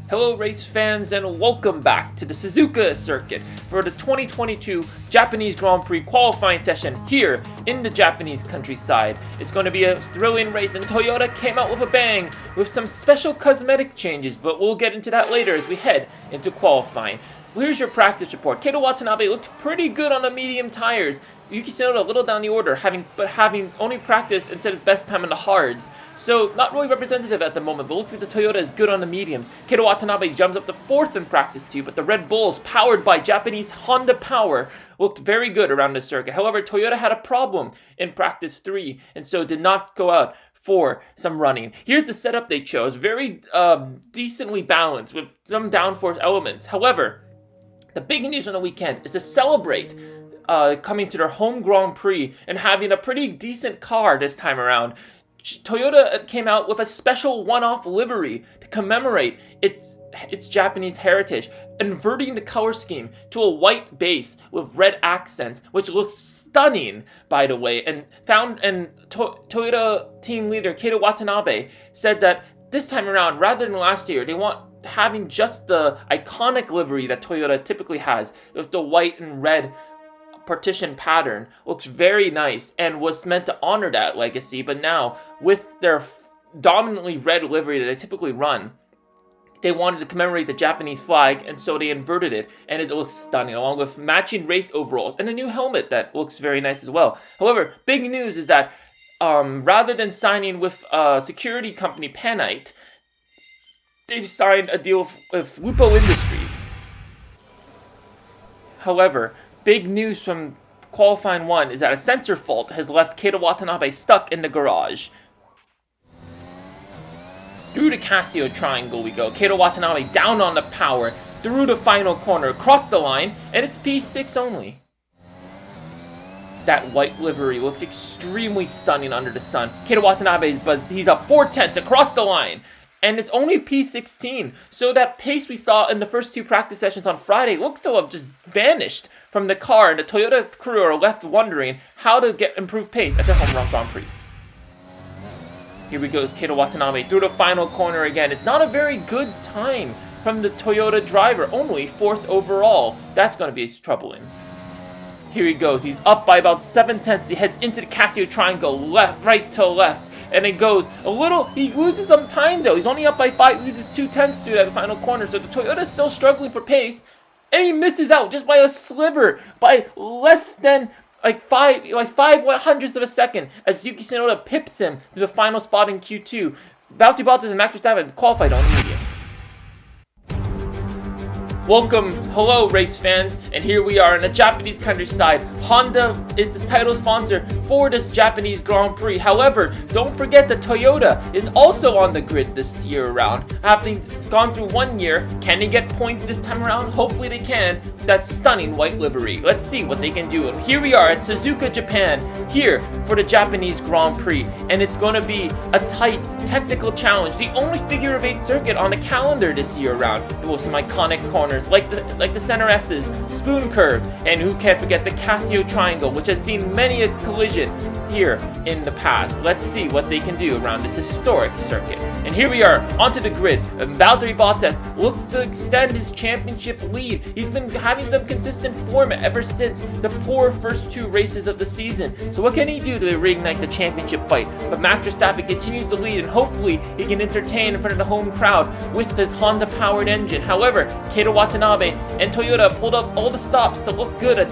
Hello race fans and welcome back to the Suzuka circuit for the 2022 Japanese Grand Prix qualifying session here in the Japanese countryside. It's going to be a thrilling race and Toyota came out with a bang with some special cosmetic changes, but we'll get into that later as we head into qualifying. Well, here's your practice report. Keita Watanabe looked pretty good on the medium tires. Yuki Tsunoda a little down the order, having only practiced and set his best time on the hards. So, not really representative at the moment, but looks like the Toyota is good on the mediums. Keita Watanabe jumps up to 4th in practice 2, but the Red Bulls, powered by Japanese Honda power, looked very good around the circuit. However, Toyota had a problem in practice 3, and so did not go out for some running. Here's the setup they chose, very decently balanced with some downforce elements. However, the big news on the weekend is to celebrate coming to their home Grand Prix and having a pretty decent car this time around. Toyota came out with a special one-off livery to commemorate its Japanese heritage, inverting the color scheme to a white base with red accents, which looks stunning, by the way. And Toyota team leader Keita Watanabe said that this time around, rather than last year, they want having just the iconic livery that Toyota typically has, with the white and red partition pattern. Looks very nice and was meant to honor that legacy, but now with their dominantly red livery that they typically run, they wanted to commemorate the Japanese flag, and so they inverted it, and it looks stunning, along with matching race overalls and a new helmet that looks very nice as well. However, big news is that rather than signing with security company Panite, they've signed a deal with Lupo Industries. However, big news from qualifying 1 is that a sensor fault has left Keita Watanabe stuck in the garage. Through the Casio triangle we go. Keita Watanabe down on the power, through the final corner, across the line, and it's P6 only. That white livery looks extremely stunning under the sun. Keita Watanabe, but he's up 4/10 across the line. And it's only P16, so that pace we saw in the first 2 practice sessions on Friday looks to have just vanished from the car, and the Toyota crew are left wondering how to get improved pace at their home run Grand Prix. Here we go, Keita Watanabe through the final corner again. It's not a very good time from the Toyota driver, only 4th overall. That's going to be troubling. Here he goes, he's up by about 7/10. He heads into the Casio triangle, right to left. And it goes a little, he loses some time though. He's only up by 5, loses 2/10 through that final corner. So the Toyota is still struggling for pace. And he misses out just by a sliver, by less than like 5/100ths of a second, as Yuki Tsunoda pips him to the final spot in Q2. Valtteri Bottas and Max Verstappen qualified on the medium. Welcome, hello race fans, and here we are in the Japanese countryside. Honda is the title sponsor for this Japanese Grand Prix. However, don't forget that Toyota is also on the grid this year around. Having gone through 1 year, can they get points this time around? Hopefully they can. That stunning white livery. Let's see what they can do. And here we are at Suzuka, Japan, here for the Japanese Grand Prix. And it's going to be a tight technical challenge. The only figure of 8 circuit on the calendar this year around. With some iconic corners like the center S's, spoon curve, and who can't forget the Casio triangle, which has seen many a collision here in the past. Let's see what they can do around this historic circuit. And here we are onto the grid. Valtteri Bottas looks to extend his championship lead. He's been having some consistent form ever since the poor first 2 races of the season. So what can he do to reignite the championship fight? But Max Verstappen continues to lead, and hopefully he can entertain in front of the home crowd with his Honda-powered engine. However, Keita Watanabe and Toyota pulled up all the stops to look good at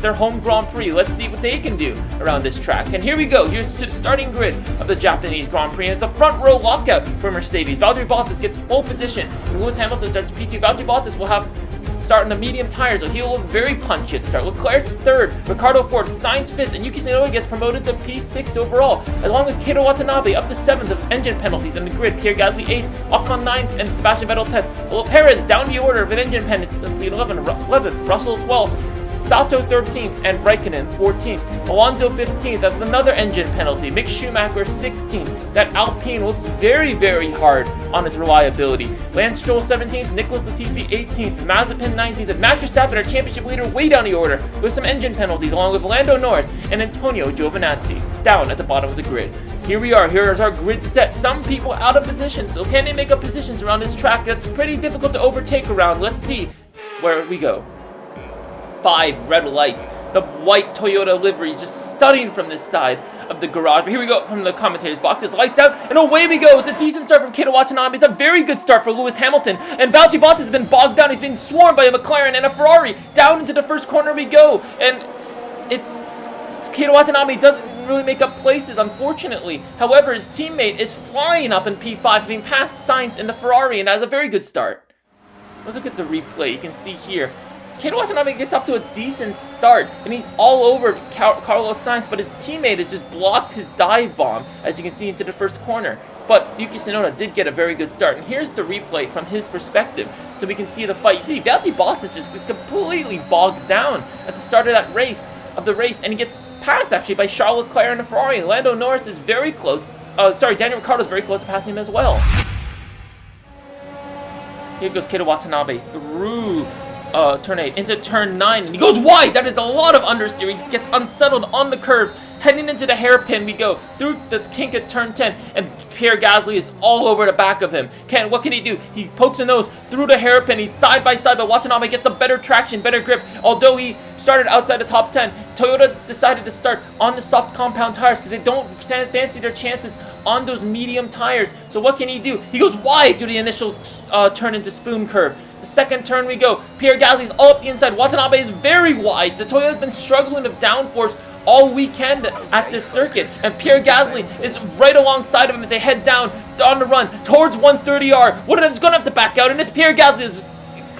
their home Grand Prix. Let's see what they can do around this track. And here we go. Here's to the starting grid of the Japanese Grand Prix. And it's a front row lockout for Mercedes. Valtteri Bottas gets pole position. Lewis Hamilton starts P2. Valtteri Bottas will have start on the medium tires, so he'll look very punchy at the start. Leclerc's 3rd, Ricardo 4th, Sainz 5th, and Yuki Tsunoda gets promoted to P6 overall, along with Keita Watanabe up to 7th of engine penalties in the grid. Pierre Gasly 8th, Ocon 9th, and Sebastian Vettel 10th. Well, Perez down the order of an engine penalty 11th, Russell 12th, Sato 13th, and Raikkonen 14th. Alonso 15th, that's another engine penalty. Mick Schumacher 16th. That Alpine looks very, very hard on its reliability. Lance Stroll 17th, Nicholas Latifi 18th, Mazepin 19th, and Max Verstappen, our championship leader, way down the order with some engine penalties, along with Lando Norris and Antonio Giovinazzi. down at the bottom of the grid. Here we are. Here is our grid set. Some people out of position. So can they make up positions around this track? That's pretty difficult to overtake around. Let's see where we go. 5 red lights. The white Toyota livery is just stunning from this side of the garage. But here we go from the commentator's box. It's lights out, and away we go. It's a decent start from Keita Watanabe. It's a very good start for Lewis Hamilton. And Valtteri Bottas has been bogged down. He's been swarmed by a McLaren and a Ferrari. Down into the first corner we go. And it's Keita Watanabe doesn't really make up places, unfortunately. However, his teammate is flying up in P5, having passed Sainz in the Ferrari, and that is a very good start. Let's look at the replay. You can see here. Keita Watanabe gets off to a decent start, and he's all over Carlos Sainz, but his teammate has just blocked his dive bomb, as you can see, into the first corner. But Yuki Tsunoda did get a very good start, and here's the replay from his perspective, so we can see the fight. You see, Valtteri Bottas just completely bogged down at the start of that race, and he gets passed, actually, by Charles Leclerc and the Ferrari. Lando Norris is very close, Daniel Ricciardo is very close to passing him as well. Here goes Keita Watanabe through turn 8 into turn 9, and he goes wide. That is a lot of understeer. He gets unsettled on the curve. Heading into the hairpin, we go through the kink at turn 10, and Pierre Gasly is all over the back of him. What can he do? He pokes a nose through the hairpin. He's side by side, but Watanabe gets a better traction, better grip. Although he started outside the top 10, Toyota decided to start on the soft compound tires because they don't fancy their chances on those medium tires. So what can he do? He goes wide to the initial turn into spoon curve. The second turn we go. Pierre Gasly is all up the inside. Watanabe is very wide. The Toyota's been struggling with downforce all weekend at this circuit, and Pierre Gasly is right alongside of him as they head down on the run towards 130R. Watanabe's gonna have to back out, and it's Pierre Gasly as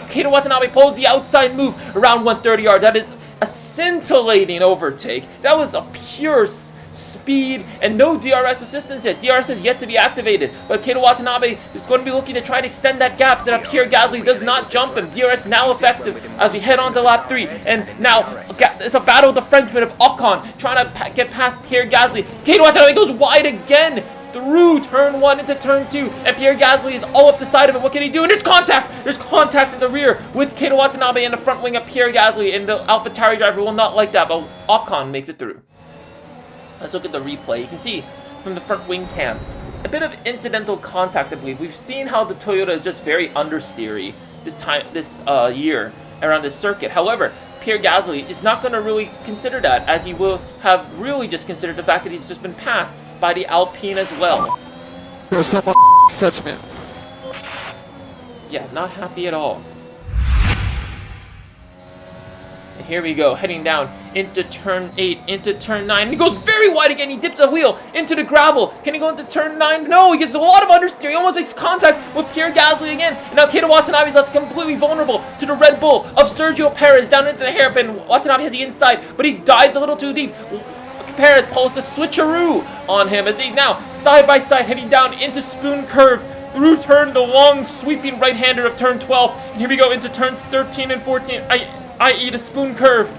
Keita Watanabe pulls the outside move around 130R. That is a scintillating overtake. That was a pure speed and no DRS assistance yet. DRS is yet to be activated, but Keita Watanabe is going to be looking to try to extend that gap so that Pierre Gasly does not jump him. DRS now effective as we head on to lap 3, and now it's a battle of the Frenchman of Ocon trying to get past Pierre Gasly. Keita Watanabe goes wide again through turn 1 into turn 2, and Pierre Gasly is all up the side of it. What can he do? And there's contact! There's contact in the rear with Keita Watanabe in the front wing of Pierre Gasly, and the AlphaTauri driver will not like that, but Ocon makes it through. Let's look at the replay. You can see from the front wing cam a bit of incidental contact, I believe. We've seen how the Toyota is just very understeery this year around this circuit. However, Pierre Gasly is not going to really consider that, as he will have really just considered the fact that he's just been passed by the Alpine as well. Someone touch me. Yeah, not happy at all. And here we go, heading down into turn 8, into turn 9. He goes very wide again. He dips a wheel into the gravel. Can he go into turn 9? No, he gets a lot of understeer. He almost makes contact with Pierre Gasly again. And now Keita Watanabe is left completely vulnerable to the Red Bull of Sergio Perez down into the hairpin. Watanabe has the inside, but he dives a little too deep. Perez pulls the switcheroo on him as they now side by side heading down into spoon curve through the long sweeping right-hander of turn 12. And here we go into turns 13 and 14, i.e. the spoon curve.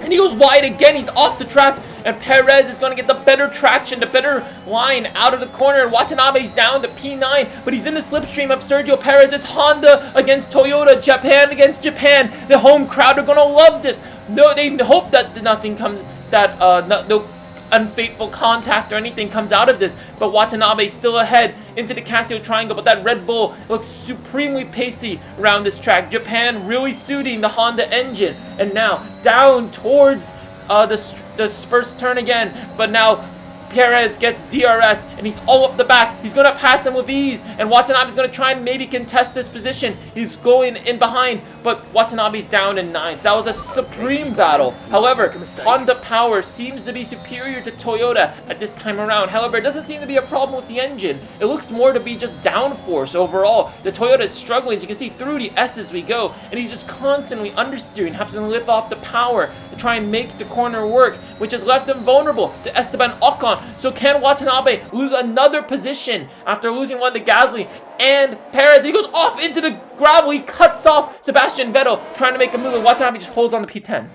And he goes wide again. He's off the track, and Perez is going to get the better traction, the better line out of the corner. And Watanabe's down to P9, but he's in the slipstream of Sergio Perez. It's Honda against Toyota, Japan against Japan. The home crowd are going to love this. No, they hope that nothing comes, no unfaithful contact or anything comes out of this, but Watanabe still ahead into the Casio Triangle, but that Red Bull looks supremely pacey around this track. Japan really suiting the Honda engine, and now down towards the first turn again, but now Perez gets DRS, and he's all up the back. He's going to pass him with ease, and Watanabe's going to try and maybe contest this position. He's going in behind, but Watanabe's down in 9th. That was a supreme battle. However, Honda power seems to be superior to Toyota at this time around. However, it doesn't seem to be a problem with the engine. It looks more to be just downforce overall. The Toyota is struggling, as you can see, through the S as we go, and he's just constantly understeering, having to lift off the power to try and make the corner work, which has left him vulnerable to Esteban Ocon. So can Watanabe lose another position after losing one to Gasly and Perez? He goes off into the gravel. He cuts off Sebastian Vettel trying to make a move, and Watanabe just holds on to P10.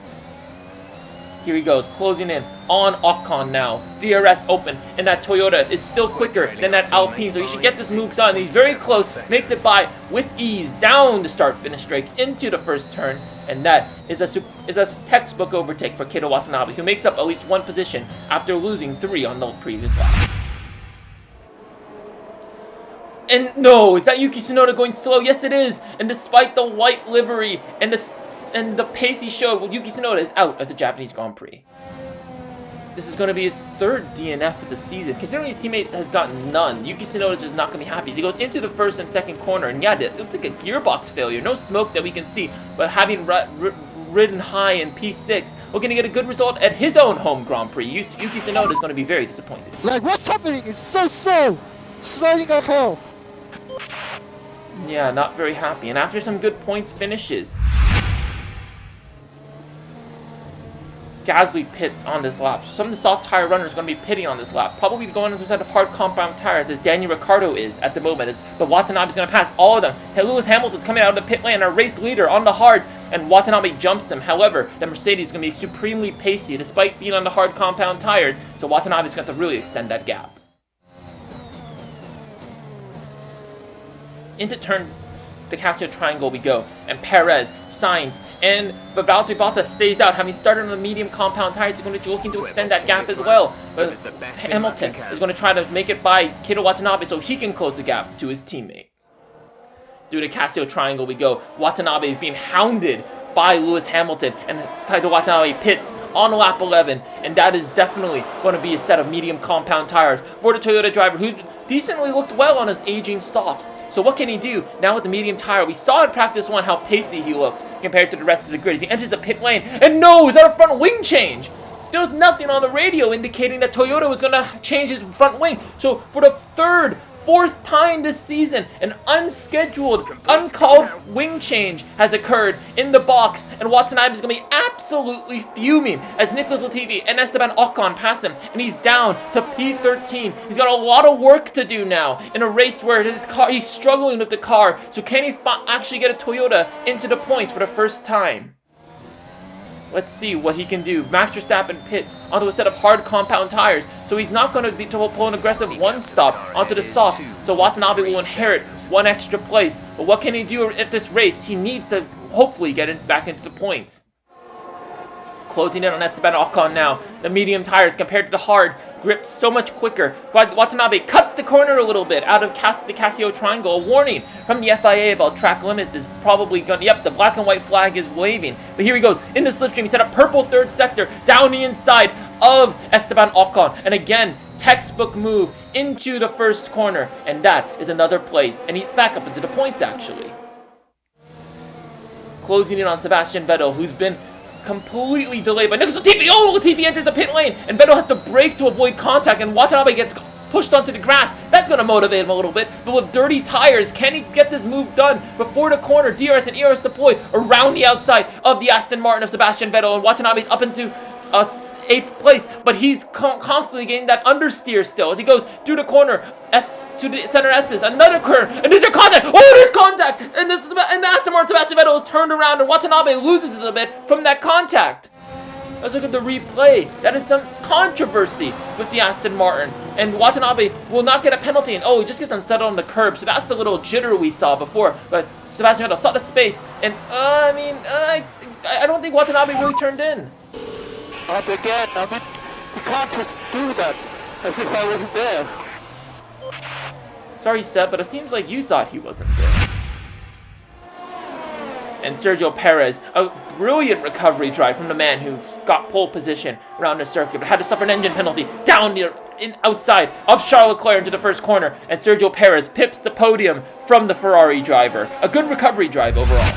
Here he goes, closing in on Ocon now. DRS open, and that Toyota is still quicker than that Alpine, so he should get this move done. He's very close, makes it by with ease, down the start-finish straight into the first turn. and that is a textbook overtake for Keita Watanabe, who makes up at least one position after losing 3 on the previous lap. And no, is that Yuki Tsunoda going slow? Yes, it is. And despite the white livery and the pace he showed, Yuki Tsunoda is out of the Japanese Grand Prix. This is going to be his 3rd DNF of the season. Considering his teammate has gotten none, Yuki Tsunoda is just not going to be happy. He goes into the 1st and 2nd corner, and yeah, it looks like a gearbox failure. No smoke that we can see, but having ridden high in P6, we're going to get a good result at his own home Grand Prix. Yuki Tsunoda is going to be very disappointed. Like, what's happening? It's so slow! Sliding like hell! Yeah, not very happy. And after some good points finishes, Gasly pits on this lap. Some of the soft tire runners are going to be pitting on this lap. Probably going into a set of hard compound tires as Daniel Ricciardo is at the moment. As the Watanabe is going to pass all of them. Lewis Hamilton's coming out of the pit lane, our race leader on the hards, and Watanabe jumps him. However, the Mercedes is going to be supremely pacey despite being on the hard compound tires. So Watanabe is going to have to really extend that gap. Into turn the Casio triangle we go, and Perez, Sainz, and Valtteri Bottas stays out. Having started on the medium compound tires, he's going to be looking to extend that gap as well. But Hamilton is going to try to make it by Keita Watanabe so he can close the gap to his teammate. Through the Casio triangle we go. Watanabe is being hounded by Lewis Hamilton, and Keita Watanabe pits on lap 11, and that is definitely going to be a set of medium compound tires for the Toyota driver, who decently looked well on his aging softs. So what can he do now with the medium tire? We saw in practice 1 how pacey he looked compared to the rest of the grid. As he enters the pit lane, and no, is that a front wing change? There was nothing on the radio indicating that Toyota was going to change his front wing. So for the 4th time this season, an unscheduled, uncalled wing change has occurred in the box, and Watanabe is going to be absolutely fuming as Nicholas Latifi and Esteban Ocon pass him, and he's down to P13. He's got a lot of work to do now in a race where he's struggling with the car. So can he actually get a Toyota into the points for the first time? Let's see what he can do. Max Verstappen pits onto a set of hard compound tires, so he's not going to be to pull an aggressive 1-stop onto the softs, so Watanabe will inherit 1 extra place. But what can he do at this race? He needs to hopefully get back into the points. Closing in on Esteban Ocon now. The medium tires compared to the hard grip so much quicker. But Watanabe cuts the corner a little bit out of the Casio triangle. A warning from the FIA about track limits is probably going to... Yep, the black and white flag is waving. But here he goes. In the slipstream, he set a purple 3rd sector down the inside of Esteban Ocon. And again, textbook move into the 1st corner. And that is another place. And he's back up into the points, actually. Closing in on Sebastian Vettel, who's been completely delayed by Nicholas Latifi. Oh, Latifi enters the pit lane, and Vettel has to brake to avoid contact, and Watanabe gets pushed onto the grass. That's going to motivate him a little bit, but with dirty tires, can he get this move done before the corner? DRS and ERS deployed around the outside of the Aston Martin of Sebastian Vettel, and Watanabe's up into 8th place, but he's constantly getting that understeer still as he goes through the corner to the center S's, another curve, and there's a contact. Oh, there's contact, and the Aston Martin Sebastian Vettel is turned around, and Watanabe loses it a bit from that contact. Let's look at the replay. That is some controversy with the Aston Martin, and Watanabe will not get a penalty, and oh, he just gets unsettled on the curb. So that's the little jitter we saw before, but Sebastian Vettel saw the space, and I don't think Watanabe really turned in. But again, I mean, you can't just do that as if I wasn't there. Sorry, Seb, but it seems like you thought he wasn't there. And Sergio Perez, a brilliant recovery drive from the man who got pole position around the circuit, but had to suffer an engine penalty down outside of Charles Leclerc into the 1st corner, and Sergio Perez pips the podium from the Ferrari driver. A good recovery drive overall.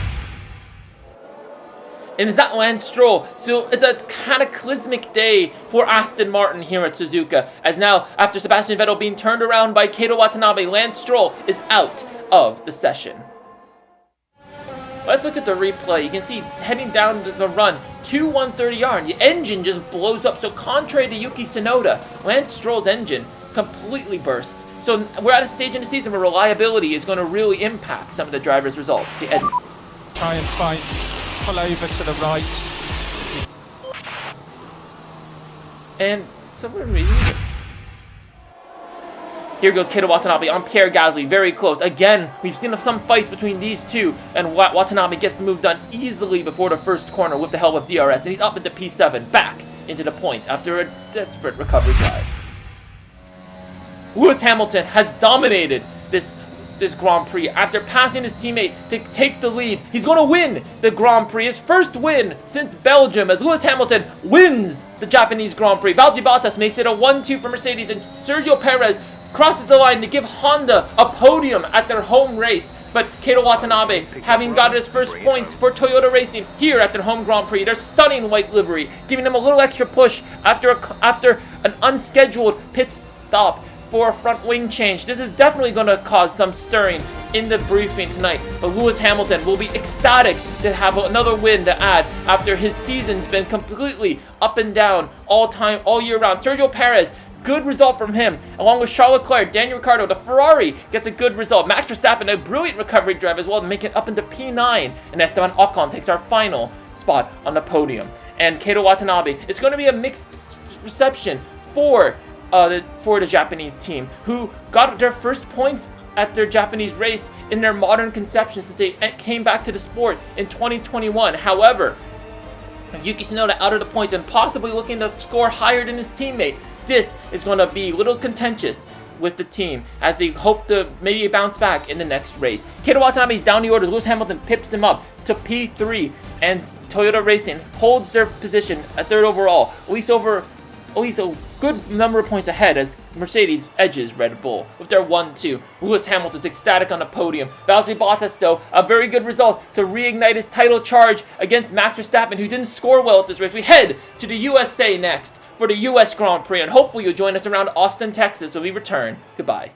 And that Lance Stroll. So it's a cataclysmic day for Aston Martin here at Suzuka, as now, after Sebastian Vettel being turned around by Keita Watanabe, Lance Stroll is out of the session. Let's look at the replay. You can see heading down the run to 130R, and the engine just blows up. So contrary to Yuki Tsunoda, Lance Stroll's engine completely bursts. So we're at a stage in the season where reliability is going to really impact some of the drivers' results. Try and find pull over to the right. And somewhere reason Here goes Keita Watanabe on Pierre Gasly, very close. Again, we've seen some fights between these two, and Watanabe gets the move done easily before the first corner with the help of DRS, and he's up into P7, back into the point after a desperate recovery drive. Lewis Hamilton has dominated this Grand Prix after passing his teammate to take the lead. He's going to win the Grand Prix, his first win since Belgium, as Lewis Hamilton wins the Japanese Grand Prix. Valtteri Bottas makes it a 1-2 for Mercedes, and Sergio Perez crosses the line to give Honda a podium at their home race. But Keita Watanabe, having got his first points for Toyota Racing here at their home Grand Prix, their stunning white livery, giving them a little extra push after an unscheduled pit stop for a front wing change. This is definitely going to cause some stirring in the briefing tonight, but Lewis Hamilton will be ecstatic to have another win to add after his season's been completely up and down all year round. Sergio Perez, good result from him, along with Charles Leclerc. Daniel Ricciardo, the Ferrari, gets a good result. Max Verstappen, a brilliant recovery drive as well to make it up into P9, and Esteban Ocon takes our final spot on the podium. And Keita Watanabe, it's going to be a mixed reception for the Japanese team, who got their first points at their Japanese race in their modern conception since they came back to the sport in 2021. However, Yuki Tsunoda out of the points and possibly looking to score higher than his teammate. This is going to be a little contentious with the team as they hope to maybe bounce back in the next race. Keita Watanabe is down the orders. Lewis Hamilton pips him up to P3, and Toyota Racing holds their position at third overall, at least a good number of points ahead as Mercedes edges Red Bull with their 1-2. Lewis Hamilton's ecstatic on the podium. Valtteri Bottas, though, a very good result to reignite his title charge against Max Verstappen, who didn't score well at this race. We head to the USA next for the US Grand Prix, and hopefully you'll join us around Austin, Texas when we return. Goodbye.